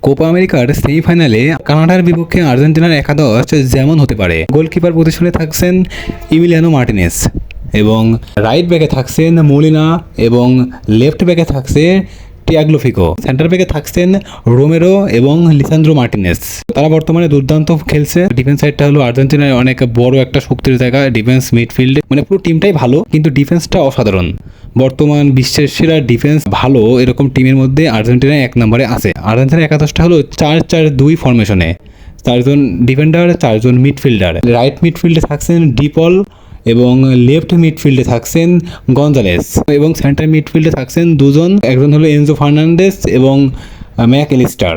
Copa আমেরিকার সেমিফাইনালে কানাডার বিপক্ষে আর্জেন্টিনার একাদশ যেমন হতে পারে। গোলকিপার পজিশনে থাকছেন ইমিলিয়ানো মার্টিনেজ এবং রাইট ব্যাকে থাকছেন মোলিনা এবং লেফট ব্যাকে থাকছে টিয়াগলোফিকো। সেন্টার ব্যাকে থাকছেন রোমেরো এবং লিসান্দ্রো মার্টিনেজ। তারা বর্তমানে দুর্দান্ত খেলছে। ডিফেন্স সাইডটা হলো আর্জেন্টিনার অনেক বড় একটা শক্তির জায়গা। ডিফেন্স মিডফিল্ডে মানে পুরো টিমটাই ভালো, কিন্তু ডিফেন্সটা অসাধারণ। বর্তমান বিশ্বের সেরা ডিফেন্স ভালো এরকম টিমের মধ্যে আর্জেন্টিনা 1 নম্বরে আছে। আর্জেন্টিনার একাদশটা হলো 4-4-2 ফরমেশনে, 4 জন ডিফেন্ডার, 4 জন মিডফিল্ডার। রাইট মিডফিল্ডে থাকছেন ডিপল এবং লেফট মিডফিল্ডে থাকছেন গঞ্জালেস এবং সেন্টার মিডফিল্ডে থাকছেন দুজন, একজন হলো এনজো ফার্নান্ডেস এবং ম্যাক এলিস্টার।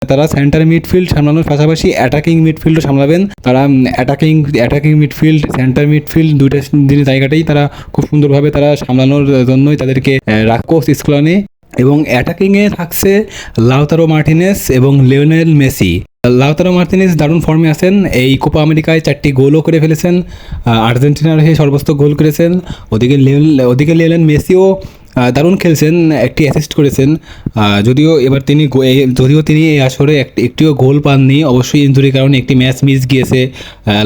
তারা সেন্টার মিডফিল্ড সামলানোর পাশাপাশি অ্যাটাকিং মিডফিল্ডও সামলাবেন। তারা অ্যাটাকিং মিডফিল্ড, সেন্টার মিডফিল্ড দুইটা জায়গাটাই তারা খুব সুন্দরভাবে তারা সামলানোর জন্যই তাদেরকে রাখোস স্কোলানে। এবং অ্যাটাকিংয়ে থাকছে লাউতারো মার্টিনেজ এবং লিওনেল মেসি। লাউতারো মার্টিনেজ দারুণ ফর্মে আছেন। এই কোপা আমেরিকায় 4টি গোলও করে ফেলেছেন, আর্জেন্টিনার হয়ে সর্বোচ্চ গোল করেছেন। ওদিকে লিওনেল মেসিও দারুণ খেলছেন, একটি অ্যাসিস্ট করেছেন। যদিও তিনি এই আসরে একটিও গোল পাননি, অবশ্যই ইনজুরির কারণে একটি ম্যাচ মিস গিয়েছে।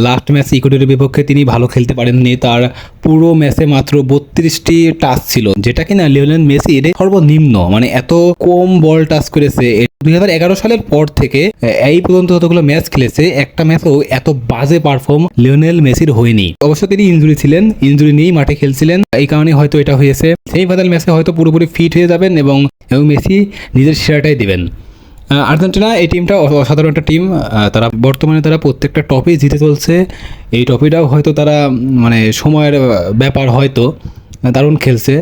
লাস্ট ম্যাচ ইকুয়েডরের বিপক্ষে তিনি ভালো খেলতে পারেননি। তার পুরো ম্যাচে মাত্র 32টি টাচ ছিল, যেটা কিনা লিওনেল মেসি এর সর্বনিম্ন, মানে এত কম বল টাচ করেছে। 2011 সালের পর থেকে এই পর্যন্ত যতগুলো ম্যাচ খেলেছে একটা ম্যাচও এত বাজে পারফর্ম লিওনেল মেসির হয়নি। অবশ্য তিনি ইনজুরি নিয়েই মাঠে খেলছিলেন, এই কারণে হয়তো এটা হয়েছে। সেমিফাইনাল ম্যাচে হয়তো পুরোপুরি ফিট হয়ে যাবেন এবং মেসি নিজের সেরাটাই দিবেন। আর্জেন্টিনা এই টিমটা অসাধারণ একটা টিম। বর্তমানে তারা প্রত্যেকটা টপি জিতে চলছে। এই টপিটাও হয়তো তারা মানে সময়ের ব্যাপার, হয়তো দারুণ খেলছে।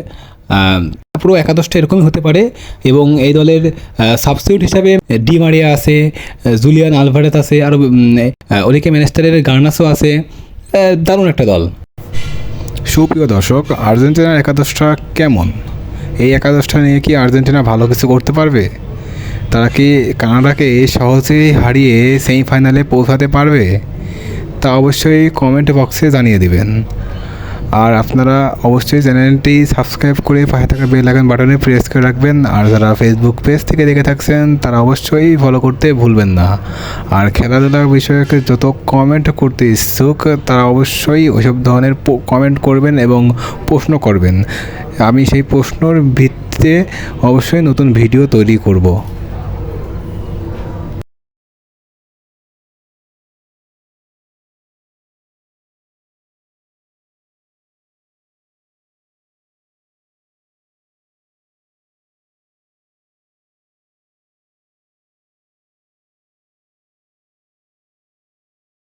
পুরো একাদশটা এরকমই হতে পারে। এবং এই দলের সাবস্টিটিউট হিসাবে ডি মারিয়া আছে, জুলিয়ান আলভারেজ আছে, আর ওদিকে ম্যানচেস্টারের গার্নাসও আছে। দারুণ একটা দল। সুপ্রিয় দর্শক, আর্জেন্টিনার একাদশটা কেমন? এই একাদশটা নিয়ে কি আর্জেন্টিনা ভালো কিছু করতে পারবে? তারা কি কানাডাকে সহজেই হারিয়ে সেমিফাইনালে পৌঁছাতে পারবে? তা অবশ্যই কমেন্ট বক্সে জানিয়ে দিবেন। আর আপনারা অবশ্যই চ্যানেলটি সাবস্ক্রাইব করে পাশে থাকা বেল আইকন বাটনে প্রেস করে রাখবেন। আর যারা ফেসবুক পেজ থেকে দেখে থাকছেন তারা অবশ্যই ফলো করতে ভুলবেন না। আর খেলাধুলার বিষয়ে যত কমেন্ট করতে ইচ্ছুক তারা অবশ্যই ওইসব ধরনের কমেন্ট করবেন এবং প্রশ্ন করবেন। আমি সেই প্রশ্নর ভিত্তিতে অবশ্যই নতুন ভিডিও তৈরি করব।